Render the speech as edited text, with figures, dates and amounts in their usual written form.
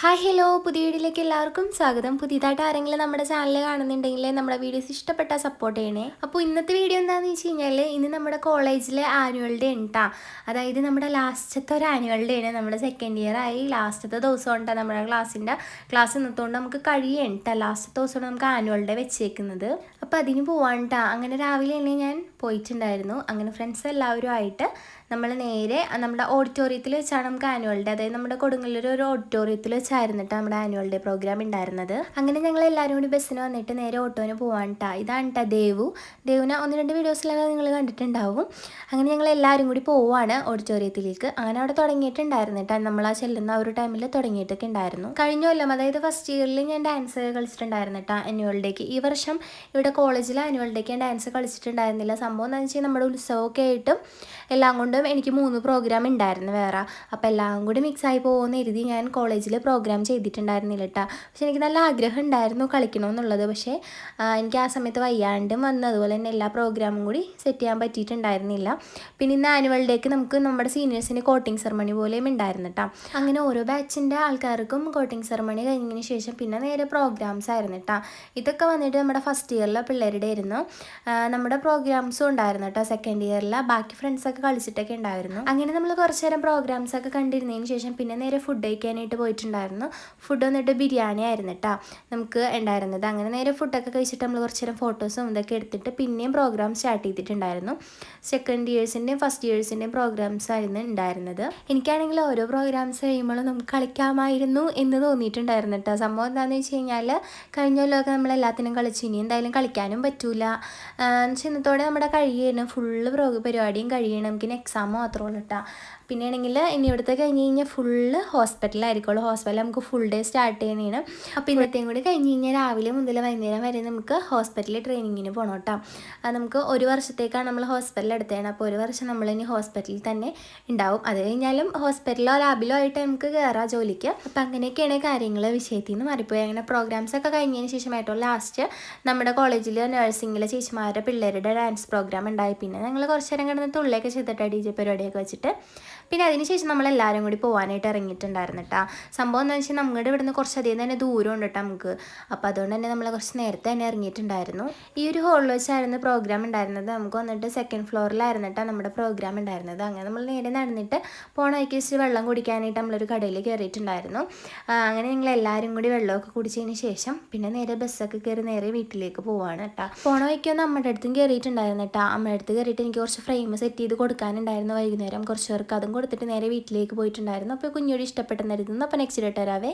Hi hello പുതിയ വീഡിയോയിലേക്ക് എല്ലാവർക്കും സ്വാഗതം. പുതിയതായിട്ട് ആരെങ്കിലും നമ്മുടെ ചാനൽ കാണുന്നുണ്ടെങ്കിൽ നമ്മുടെ വീഡിയോസ് ഇഷ്ടപ്പെട്ടാൽ സപ്പോർട്ട് ചെയ്യണേ. അപ്പോൾ ഇന്നത്തെ വീഡിയോ എന്താണെന്ന് വെച്ച് കഴിഞ്ഞാൽ ഇന്ന് നമ്മുടെ കോളേജിലെ ആനുവൽ ഡേ ഉണ്ടാ, അതായത് നമ്മുടെ ലാസ്റ്റത്തെ ഒരു ആനുവൽ ഡേ ആണ്. നമ്മുടെ സെക്കൻഡ് ഇയർ ആയി ലാസ്റ്റത്തെ ദിവസം ഉണ്ടാ നമ്മുടെ ക്ലാസ് ഇന്നത്തോണ്ട് നമുക്ക് കഴിയണ്ട ലാസ്റ്റത്തെ ദിവസമാണ് നമുക്ക് ആനുവൽ ഡേ വെച്ചേക്കുന്നത്. അപ്പോൾ അതിന് പോവാണ്ടാ. അങ്ങനെ രാവിലെ തന്നെ ഞാൻ പോയിട്ടുണ്ടായിരുന്നു. അങ്ങനെ ഫ്രണ്ട്സ് എല്ലാവരും ആയിട്ട് നമ്മൾ നേരെ നമ്മുടെ ഓഡിറ്റോറിയത്തിൽ വെച്ചാണ് നമുക്ക് ആനുവൽ ഡേ, അതായത് നമ്മുടെ കൊടുങ്ങല്ലൂർ ഒരു ഓഡിറ്റോറിയത്തിൽ വെച്ചായിരുന്നിട്ട് നമ്മുടെ ആനുവൽ ഡേ പ്രോഗ്രാം ഉണ്ടായിരുന്നത്. അങ്ങനെ ഞങ്ങൾ എല്ലാവരും കൂടി ബസ്സിന് വന്നിട്ട് നേരെ ഓട്ടോന് പോവാനിട്ടാ. ഇതാണ് കേട്ടോ ദേവുനെ ഒന്ന് രണ്ട് വീഡിയോസിലൊക്കെ നിങ്ങൾ കണ്ടിട്ടുണ്ടാവും. അങ്ങനെ ഞങ്ങൾ എല്ലാവരും കൂടി പോവാണ് ഓഡിറ്റോറിയത്തിലേക്ക്. അങ്ങനെ അവിടെ തുടങ്ങിയിട്ടുണ്ടായിരുന്നു കേട്ടോ. നമ്മൾ ആ ചെല്ലുന്ന ഒരു ടൈമിൽ തുടങ്ങിയിട്ടൊക്കെ ഉണ്ടായിരുന്നു. കഴിഞ്ഞ കൊല്ലം അതായത് ഫസ്റ്റ് ഇയറിൽ ഞാൻ ഡാൻസ് കളിച്ചിട്ടുണ്ടായിരുന്നു കേട്ടോ ആനുവൽ ഡേക്ക്. ഈ വർഷം ഇവിടെ കോളേജിൽ ആനുവൽ ഡേക്ക് ഞാൻ ഡാൻസ് കളിച്ചിട്ടുണ്ടായിരുന്നില്ല. സംഭവം എന്താണെന്ന് വെച്ചാൽ നമ്മുടെ ഉത്സവമൊക്കെ ആയിട്ടും എല്ലാം കൊണ്ടും എനിക്ക് 3 പ്രോഗ്രാം ഉണ്ടായിരുന്നു വേറെ. അപ്പോൾ എല്ലാം കൂടി മിക്സായി പോകുമെന്ന് എഴുതി ഞാൻ കോളേജിൽ പ്രോഗ്രാം ചെയ്തിട്ടുണ്ടായിരുന്നില്ല കേട്ടോ. പക്ഷെ എനിക്ക് നല്ല ആഗ്രഹം ഉണ്ടായിരുന്നു കളിക്കണമെന്നുള്ളത്. പക്ഷേ എനിക്ക് ആ സമയത്ത് വയ്യാണ്ടും വന്ന് അതുപോലെ തന്നെ എല്ലാ പ്രോഗ്രാമും കൂടി സെറ്റ് ചെയ്യാൻ പറ്റിയിട്ടുണ്ടായിരുന്നില്ല. പിന്നെ ഇന്ന് ആനുവൽ ഡേക്ക് നമുക്ക് നമ്മുടെ സീനിയേഴ്സിന് കോട്ടിംഗ് സെറമണി പോലെയും ഉണ്ടായിരുന്നു കേട്ടോ. അങ്ങനെ ഓരോ ബാച്ചിൻ്റെ ആൾക്കാർക്കും കോട്ടിംഗ് സെറമണി കഴിഞ്ഞതിന് ശേഷം പിന്നെ നേരെ പ്രോഗ്രാംസ് ആയിരുന്നു കേട്ടോ. ഇതൊക്കെ വന്നിട്ട് നമ്മുടെ ഫസ്റ്റ് ഇയറിലെ പിള്ളേരുടെ ആയിരുന്നു. നമ്മുടെ പ്രോഗ്രാംസും ഉണ്ടായിരുന്നു കേട്ടോ സെക്കൻഡ് ഇയറിൽ. ബാക്കി ഫ്രണ്ട്സൊക്കെ കളിച്ചിട്ടൊക്കെ ഉണ്ടായിരുന്നു. അങ്ങനെ നമ്മൾ കുറച്ച് നേരം പ്രോഗ്രാംസ് ഒക്കെ കണ്ടിരുന്നതിന് ശേഷം പിന്നെ നേരെ ഫുഡ് കഴിക്കാനായിട്ട് പോയിട്ടുണ്ടായിരുന്നു. ഫുഡ് വന്നിട്ട് ബിരിയാണി ആയിരുന്നു കേട്ടോ നമുക്ക് ഉണ്ടായിരുന്നത്. അങ്ങനെ നേരെ ഫുഡൊക്കെ കഴിച്ചിട്ട് നമ്മൾ കുറച്ച് നേരം ഫോട്ടോസും ഇതൊക്കെ എടുത്തിട്ട് പിന്നെയും പ്രോഗ്രാം സ്റ്റാർട്ട് ചെയ്തിട്ടുണ്ടായിരുന്നു. സെക്കൻഡ് ഇയേഴ്സിൻ്റെയും ഫസ്റ്റ് ഇയേഴ്സിൻ്റെയും പ്രോഗ്രാംസ് ആയിരുന്നു ഉണ്ടായിരുന്നത്. എനിക്കാണെങ്കിൽ ഓരോ പ്രോഗ്രാംസ് കഴിയുമ്പോഴും നമുക്ക് കളിക്കാമായിരുന്നു എന്ന് തോന്നിയിട്ടുണ്ടായിരുന്നു കേട്ടോ. സംഭവം എന്താണെന്ന് വെച്ച് കഴിഞ്ഞാൽ കഴിഞ്ഞ കൊല്ലമൊക്കെ നമ്മൾ എല്ലാത്തിനും കളിച്ചു, ഇനി എന്തായാലും കളിക്കാനും പറ്റൂല. ഇന്നത്തോടെ നമ്മുടെ കഴിയണം ഫുള്ള് പരിപാടിയും കഴിയണം. നമുക്കിനി എക്സാം മാത്രമല്ല കേട്ടോ. പിന്നെ ആണെങ്കിൽ ഇനി ഇവിടുത്തെ കഴിഞ്ഞ് കഴിഞ്ഞാൽ ഫുള്ള് ഹോസ്പിറ്റലായിരിക്കുള്ളൂ. ഹോസ്പിറ്റലിൽ നമുക്ക് ഫുൾ ഡേ സ്റ്റാർട്ട് ചെയ്യുന്നതാണ്. അപ്പോൾ ഇന്നത്തെയും കൂടി കഴിഞ്ഞ് കഴിഞ്ഞാൽ രാവിലെ മുതൽ വൈകുന്നേരം വരെ നമുക്ക് ഹോസ്പിറ്റലിൽ ട്രെയിനിങ്ങിന് പോകണം കേട്ടോ. നമുക്ക് ഒരു വർഷത്തേക്കാണ് നമ്മൾ ഹോസ്പിറ്റലിൽ എടുത്തതാണ്. അപ്പോൾ ഒരു വർഷം നമ്മൾ ഇനി ഹോസ്പിറ്റലിൽ തന്നെ ഉണ്ടാവും. അത് കഴിഞ്ഞാലും ഹോസ്പിറ്റലിലോ ലാബിലോ ആയിട്ട് നമുക്ക് കയറാം ജോലിക്ക്. അപ്പോൾ അങ്ങനെയൊക്കെയാണ് കാര്യങ്ങൾ. വിഷയത്തിൽ നിന്ന് മാറിപ്പോയി. അങ്ങനെ പ്രോഗ്രാംസ് ഒക്കെ കഴിഞ്ഞതിന് ശേഷം ഏറ്റവും ലാസ്റ്റ് നമ്മുടെ കോളേജിൽ നഴ്സിംഗിലെ ചേച്ചിമാരുടെ പിള്ളേരുടെ ഡാൻസ് പ്രോഗ്രാം ഉണ്ടായി. പിന്നെ ഞങ്ങൾ കുറച്ച് നേരം കിടന്ന് തുള്ളിയൊക്കെ ചെയ്തിട്ട് DJ പരിപാടിയൊക്കെ വെച്ചിട്ട് പിന്നെ അതിനുശേഷം നമ്മളെല്ലാവരും കൂടി പോകാനായിട്ട് ഇറങ്ങിയിട്ടുണ്ടായിരുന്നു കേട്ടോ. സംഭവം എന്താണെന്ന് വെച്ചാൽ നമ്മുടെ ഇവിടുന്ന് കുറച്ചധികം തന്നെ ദൂരം ഉണ്ട് കേട്ടോ നമുക്ക്. അപ്പോൾ അതുകൊണ്ട് തന്നെ നമ്മൾ കുറച്ച് നേരത്തെ തന്നെ ഇറങ്ങിയിട്ടുണ്ടായിരുന്നു. ഈ ഒരു ഹോളിൽ വെച്ചായിരുന്നു പ്രോഗ്രാം ഉണ്ടായിരുന്നത്. നമുക്ക് വന്നിട്ട് സെക്കൻഡ് ഫ്ലോറിലായിരുന്നു കേട്ടോ നമ്മുടെ പ്രോഗ്രാം ഉണ്ടായിരുന്നത്. അങ്ങനെ നമ്മൾ നേരെ നടന്നിട്ട് പോണ വഴിക്ക് വെച്ച് വെള്ളം കുടിക്കാനായിട്ട് നമ്മളൊരു കടയിൽ കയറിയിട്ടുണ്ടായിരുന്നു. അങ്ങനെ ഞങ്ങൾ എല്ലാവരും കൂടി വെള്ളമൊക്കെ കുടിച്ചതിന് ശേഷം പിന്നെ നേരെ ബസ്സൊക്കെ കയറി നേരെ വീട്ടിലേക്ക് പോവാണ് കേട്ടോ. പോണ വഴിക്കൊന്നും അമ്മയുടെ അടുത്തും കയറിയിട്ടുണ്ടായിരുന്നു കേട്ടോ. അമ്മയുടെ അടുത്ത് കയറിയിട്ട് എനിക്ക് കുറച്ച് ഫ്രെയിം സെറ്റ് ചെയ്ത് കൊടുക്കാനുണ്ടായിരുന്നു വൈകുന്നേരം. കുറച്ച് പേർക്ക് അതും കൊടുത്തിട്ട് നേരെ വീട്ടിലേക്ക് പോയിട്ടുണ്ടായിരുന്നു. അപ്പോൾ കുഞ്ഞോട് ഇഷ്ടപ്പെട്ടെന്നായിരുന്നു. അപ്പോൾ നെക്സ്റ്റ് ഡേറ്റ് വരാവേ.